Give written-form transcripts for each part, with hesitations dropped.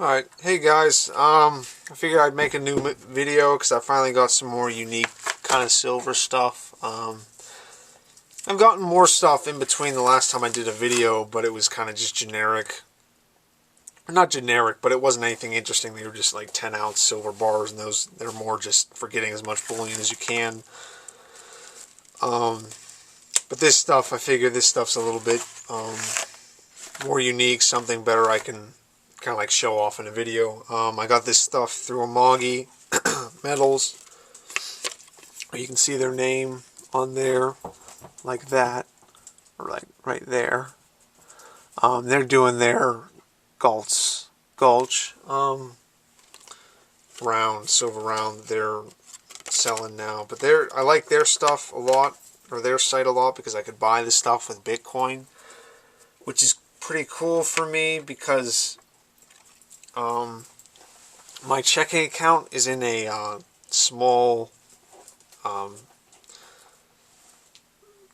Alright, hey guys, I figured I'd make a new video because I finally got some more unique kind of silver stuff. I've gotten more stuff in between the last time I did a video, but it was kind of just generic. Not generic, but it wasn't anything interesting. They were just like 10-ounce silver bars, and they're more just for getting as much bullion as you can. But this stuff, I figure this stuff's a little bit more unique, something better I can kind of like show off in a video. I got this stuff through Amagi Metals. You can see their name on there, like that, or like right there. They're doing their Gulch round, silver round. They're selling now, but I like their stuff a lot, or their site a lot, because I could buy this stuff with Bitcoin, which is pretty cool for me because my checking account is in a small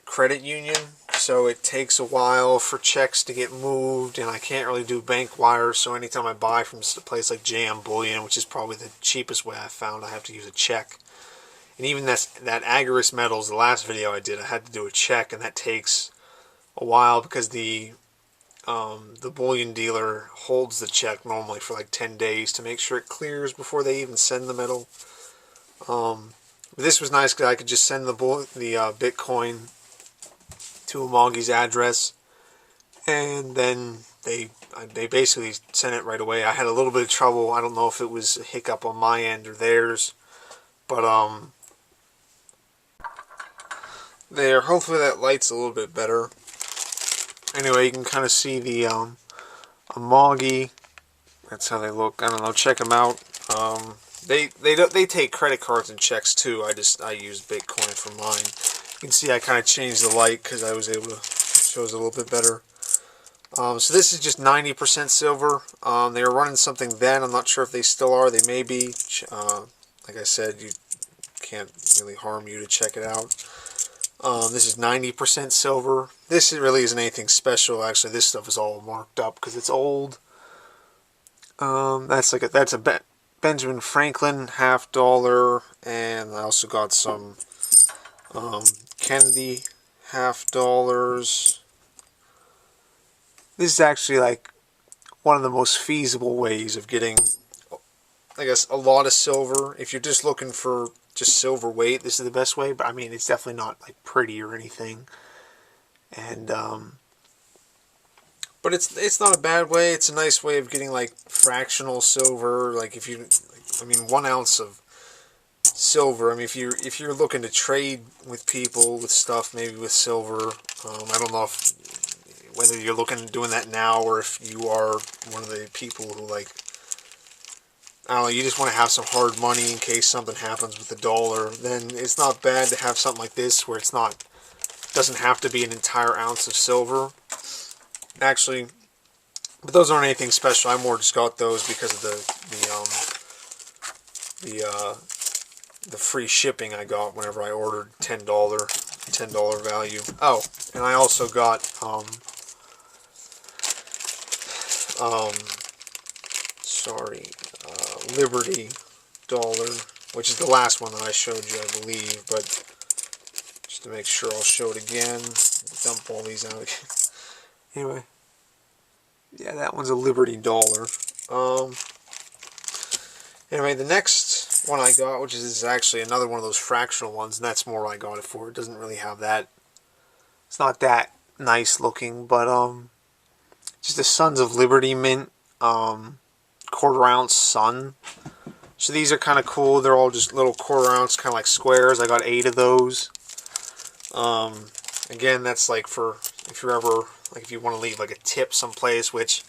credit union, so it takes a while for checks to get moved, and I can't really do bank wires, so anytime I buy from a place like JM Bullion, which is probably the cheapest way I found, I have to use a check. And even that Amagi Metals, the last video I did, I had to do a check, and that takes a while because the bullion dealer holds the check normally for like 10 days to make sure it clears before they even send the metal. This was nice because I could just send the Bitcoin to Amagi's address, and then they basically sent it right away. I had a little bit of trouble. I don't know if it was a hiccup on my end or theirs, but there. Hopefully that light's a little bit better. Anyway, you can kind of see the Amagi. That's how they look. I don't know. Check them out. They take credit cards and checks too. I use Bitcoin for mine. You can see I kind of changed the light because I was able to show it a little bit better. So this is just 90% silver. They were running something then. I'm not sure if they still are. They may be. Like I said, you can't really harm you to check it out. This is 90% silver. This really isn't anything special. Actually, this stuff is all marked up because it's old. That's a Benjamin Franklin $50, and I also got some Kennedy $50. This is actually like one of the most feasible ways of getting, I guess, a lot of silver. If you're just looking for just silver weight, this is the best way, but I mean, it's definitely not like pretty or anything. And but it's not a bad way. It's a nice way of getting like fractional silver. Like if you, I mean, 1 ounce of silver. I mean, if you're looking to trade with people with stuff, maybe with silver. I don't know whether you're looking at doing that now, or if you are one of the people who, like, I don't know, you just want to have some hard money in case something happens with the dollar, then it's not bad to have something like this where doesn't have to be an entire ounce of silver. Actually, but those aren't anything special. I more just got those because of the free shipping I got whenever I ordered $10 value. Oh, and I also got Liberty dollar, which is the last one that I showed you, I believe, but just to make sure, I'll show it again. Dump all these out again. Anyway, yeah, that one's a Liberty dollar. Anyway, the next one I got, which is actually another one of those fractional ones, and that's more what I got it for. It doesn't really have that, it's not that nice looking, but just the Sons of Liberty mint, quarter-ounce sun. So these are kind of cool. They're all just little quarter-ounce, kind of like squares. I got 8 of those. Again, that's like for if you're ever, like, if you want to leave like a tip someplace, which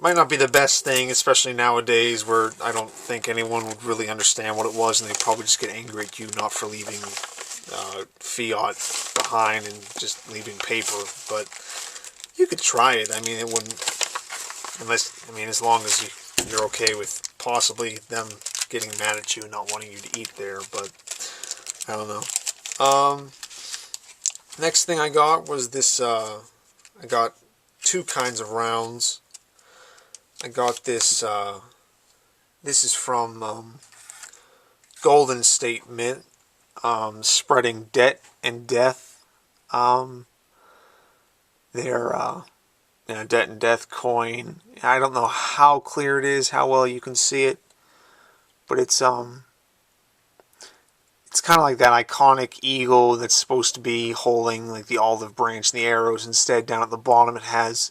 might not be the best thing, especially nowadays, where I don't think anyone would really understand what it was, and they'd probably just get angry at you not for leaving fiat behind and just leaving paper. But you could try it. I mean, it wouldn't, unless, I mean, as long as you're okay with possibly them getting mad at you and not wanting you to eat there, but I don't know. Next thing I got was this, I got 2 kinds of rounds. I got this, this is from Golden State Mint, Spreading Debt and Death. Their Debt and Death coin. I don't know how clear it is, how well you can see it, but it's kind of like that iconic eagle that's supposed to be holding like the olive branch and the arrows. Instead, down at the bottom it has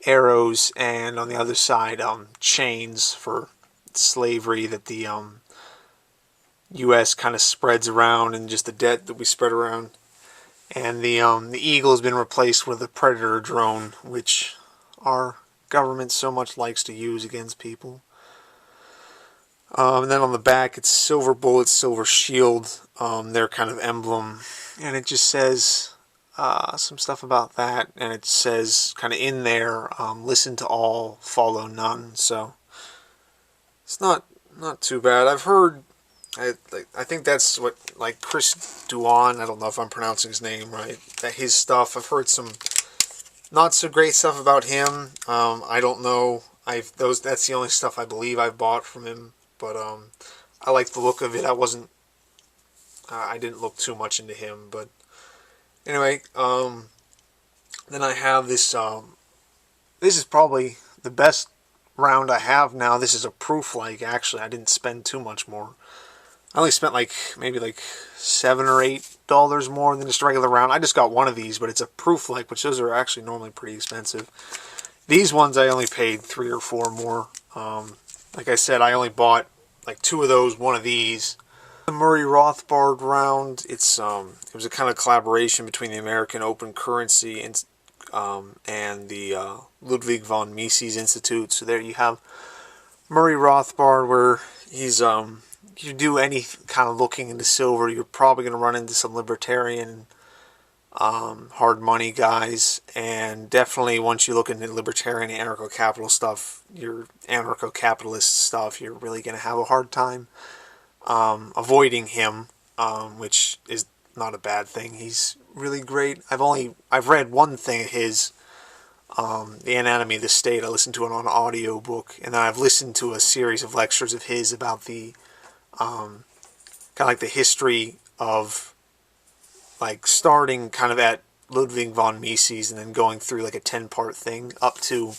arrows, and on the other side chains for slavery that the U.S. kind of spreads around, and just the debt that we spread around. And the eagle has been replaced with a predator drone, which our government so much likes to use against people. And then on the back, it's silver bullets, silver shield, their kind of emblem, and it just says some stuff about that. And it says kind of in there, listen to all, follow none. So it's not too bad. I've heard. I think that's what, like, Chris Duan, I don't know if I'm pronouncing his name right, that his stuff, I've heard some not so great stuff about him. I don't know. That's the only stuff I believe I've bought from him, but I like the look of it. I didn't look too much into him, but anyway, then I have this, this is probably the best round I have now. This is a proof like, actually. I didn't spend too much more. I only spent maybe $7 or $8 more than just a regular round. I just got one of these, but it's a proof like, which those are actually normally pretty expensive. These ones I only paid $3 or $4 more. Like I said, I only bought like 2 of those, 1 of these. The Murray Rothbard round. It was a kind of collaboration between the American Open Currency and the Ludwig von Mises Institute. So there you have Murray Rothbard, where he's if you do any kind of looking into silver, you're probably going to run into some libertarian hard money guys, and definitely once you look into libertarian anarcho-capital stuff, your anarcho-capitalist stuff, you're really going to have a hard time avoiding him, which is not a bad thing. He's really great. I've read one thing of his, The Anatomy of the State. I listened to it on an audio book, and then I've listened to a series of lectures of his about the kind of like the history of, like, starting kind of at Ludwig von Mises and then going through like a 10-part thing up to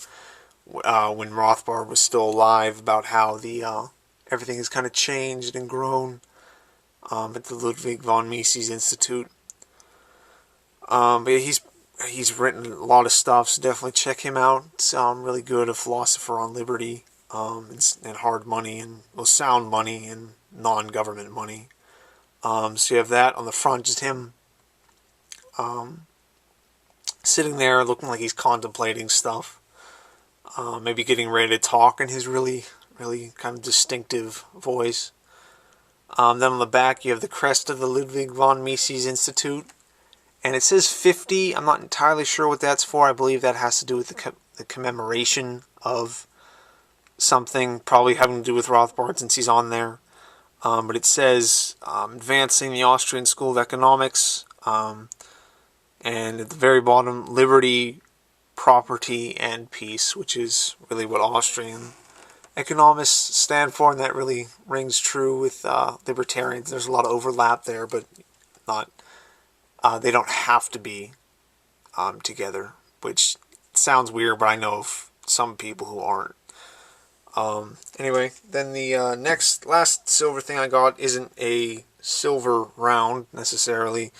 when Rothbard was still alive, about how the everything has kind of changed and grown at the Ludwig von Mises Institute. But yeah, he's written a lot of stuff, so definitely check him out. It's really good, a philosopher on liberty, and hard money, and sound money, and non-government money. So you have that on the front, just him sitting there looking like he's contemplating stuff, maybe getting ready to talk in his really, really kind of distinctive voice. Then on the back you have the crest of the Ludwig von Mises Institute, and it says 50. I'm not entirely sure what that's for. I believe that has to do with the commemoration of something, probably having to do with Rothbard since he's on there. But it says advancing the Austrian School of Economics, and at the very bottom, liberty, property, and peace, which is really what Austrian economists stand for, and that really rings true with libertarians. There's a lot of overlap there, but not. They don't have to be together, which sounds weird, but I know of some people who aren't. Anyway, then the last silver thing I got isn't a silver round necessarily.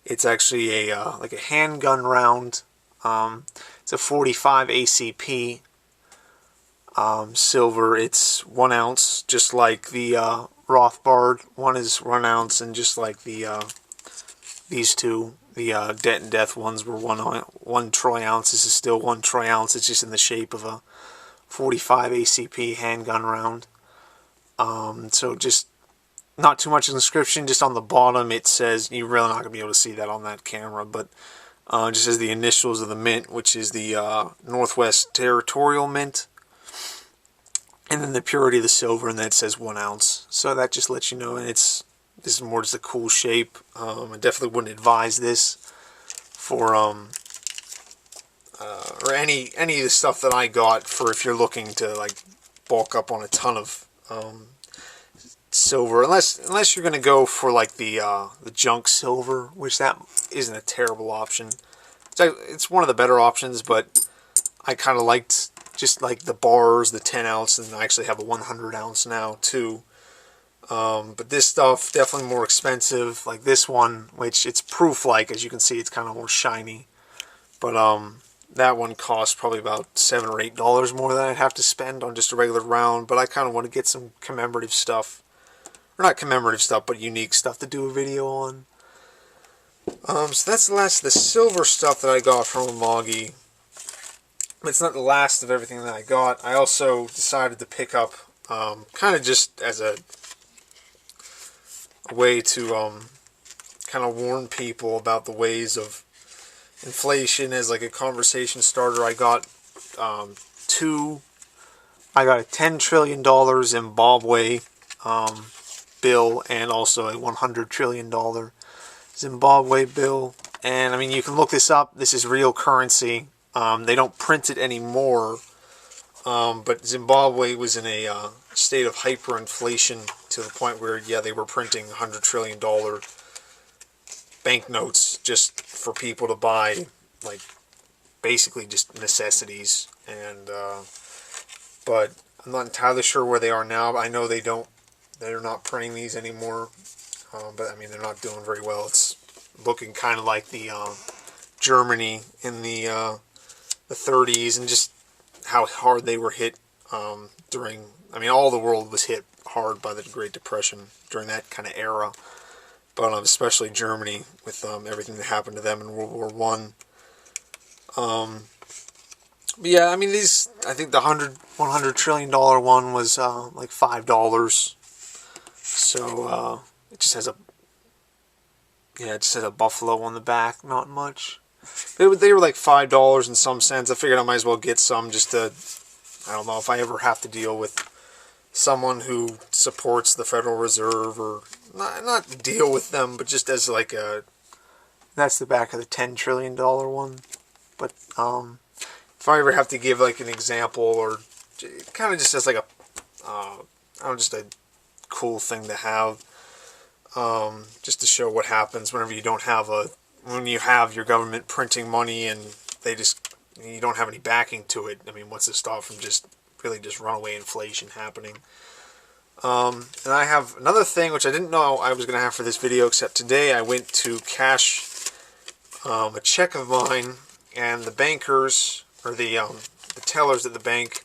It's actually a like a handgun round. It's a 45 ACP silver. It's 1 ounce, just like the Rothbard. One is 1 ounce, and just like the these two, the Debt and Death ones were 1 troy ounce. This is still 1 troy ounce. It's just in the shape of a 45 ACP handgun round. So just not too much inscription. Just on the bottom it says, you're really not going to be able to see that on that camera, but just says the initials of the mint, which is the Northwest Territorial Mint, and then the purity of the silver, and then it says 1 ounce. So that just lets you know, and this is more just a cool shape. I definitely wouldn't advise this for or any of the stuff that I got for if you're looking to like bulk up on a ton of silver, unless you're gonna go for like the junk silver, which that isn't a terrible option. It's one of the better options, but I kind of liked just like the bars, the 10 ounce, and I actually have a 100 ounce now too. But this stuff definitely more expensive. Like this one, which it's proof like, as you can see, it's kind of more shiny. But that one costs probably about $7 or $8 more than I'd have to spend on just a regular round. But I kind of want to get some commemorative stuff, or not commemorative stuff, but unique stuff to do a video on. So that's the last of the silver stuff that I got from Amagi. But it's not the last of everything that I got. I also decided to pick up, kind of just as a way to kind of warn people about the ways of inflation as like a conversation starter. I got I got a $10 trillion Zimbabwe bill, and also a $100 trillion Zimbabwe bill. And I mean, you can look this up. This is real currency. They don't print it anymore, but Zimbabwe was in a state of hyperinflation to the point where, yeah, they were printing $100 trillion banknotes just for people to buy, like, basically just necessities. And but I'm not entirely sure where they are now. I know they're not printing these anymore, but I mean, they're not doing very well. It's looking kind of like the Germany in the 30s, and just how hard they were hit during, I mean, all the world was hit hard by the Great Depression during that kind of era, but especially Germany with everything that happened to them in World War I. But yeah, I mean, these, I think the $100 trillion one was like $5. So it just has a buffalo on the back, not much. They were like $5 in some sense. I figured I might as well get some just to, I don't know, if I ever have to deal with someone who supports the Federal Reserve, or not deal with them, but just as like a, that's the back of the $10 trillion one. But if I ever have to give like an example, or kind of just as like a, I don't know, just a cool thing to have, just to show what happens whenever you don't have when you have your government printing money and you don't have any backing to it. I mean, what's to stop from just runaway inflation happening? And I have another thing which I didn't know I was going to have for this video, except today I went to cash a check of mine, and the bankers, or the tellers at the bank,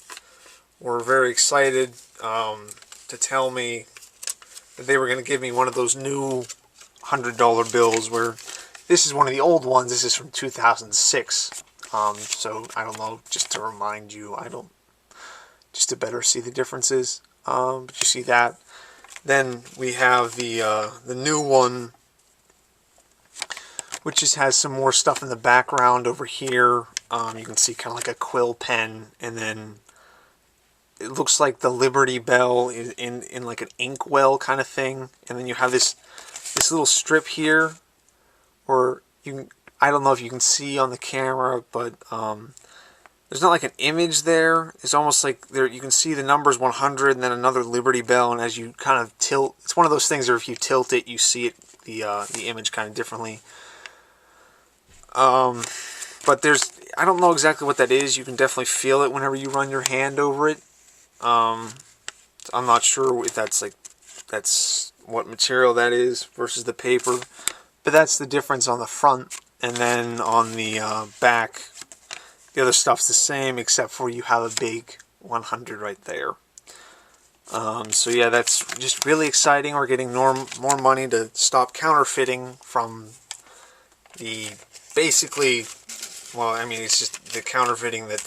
were very excited to tell me that they were going to give me one of those new $100 bills, where this is one of the old ones. This is from 2006. So I don't know, just to remind you, just to better see the differences. But you see that. Then we have the new one, which just has some more stuff in the background over here. You can see kind of like a quill pen, and then it looks like the Liberty Bell in like an inkwell kind of thing. And then you have this little strip here, or I don't know if you can see on the camera, but there's not like an image there. It's almost like there you can see the numbers 100 and then another Liberty Bell, and as you kind of tilt, it's one of those things where if you tilt it, you see it, the image kind of differently. But I don't know exactly what that is. You can definitely feel it whenever you run your hand over it. I'm not sure if that's what material that is versus the paper, but that's the difference on the front. And then on the back, the other stuff's the same, except for you have a big 100 right there. So yeah, that's just really exciting. We're getting more money to stop counterfeiting from the, basically, well, I mean, it's just the counterfeiting that